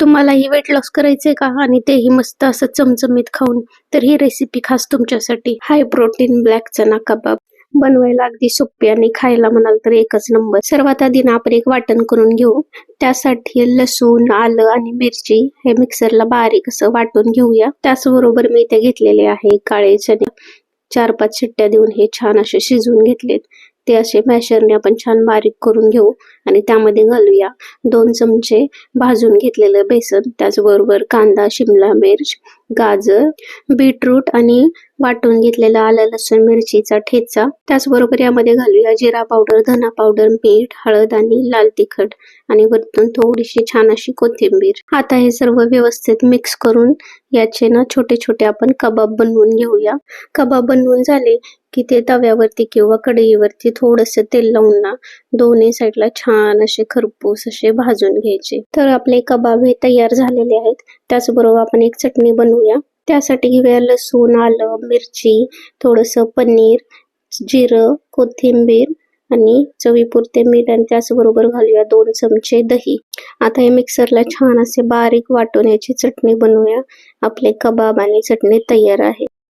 तुम्हालाही weight loss करायचंय का आणि तेही मस्त असं चमचमीत खाऊन, तर ही रेसिपी खास तुमच्यासाठी. हाय प्रोटीन ब्लॅक चना कबाब बनवायला अगदी सोपी आणि खायला म्हणाल तर एकच नंबर. सर्वात आधी ना आपण एक वाटण करून घेऊ. त्यासाठी लसूण, आलं आणि मिरची हे मिक्सरला बारीक असं वाटून घेऊया. त्याचबरोबर मी इथे घेतलेले आहे काळे चणे. 4-5 शिट्ट्या देऊन हे छान असे शिजवून घेतलेत. ते असे मॅशरने आपण छान बारीक करून घेऊ आणि त्यामध्ये घालूया 2 चमचे भाजून घेतलेलं बेसन, त्याचबरोबर कांदा, शिमला मिर्च, गाजर, बीटरूट आणि वाटून घेतलेला आलं लसूण मिरचीचा ठेचा. त्याचबरोबर यामध्ये घालूया जिरा पावडर, धना पावडर, मीठ, हळद आणि लाल तिखट आणि वरतून थोडीशी छान अशी कोथिंबीर. आता हे सर्व व्यवस्थित मिक्स करून याचे ना छोटे छोटे आपण कबाब बनवून घेऊया. कबाब बनवून झाले की ते तव्यावरती किंवा कढईवरती थोडंसं तेल लावून ना दोन्ही साईडला छान असे खरपूस असे भाजून घ्यायचे. तर आपले कबाब हे तयार झालेले आहेत. त्याचबरोबर आपण एक चटणी बनवूया. त्यासाठी घेऊया लसूण, आलं, मिरची, थोडंसं पनीर, जिरं, कोथिंबीर आणि चवीपुरते मीठ आणि त्याचबरोबर घालूया 2 चमचे दही. आता हे मिक्सरला छान असे बारीक वाटून याची चटणी बनवूया. आपले कबाब आणि चटणी तयार आहे.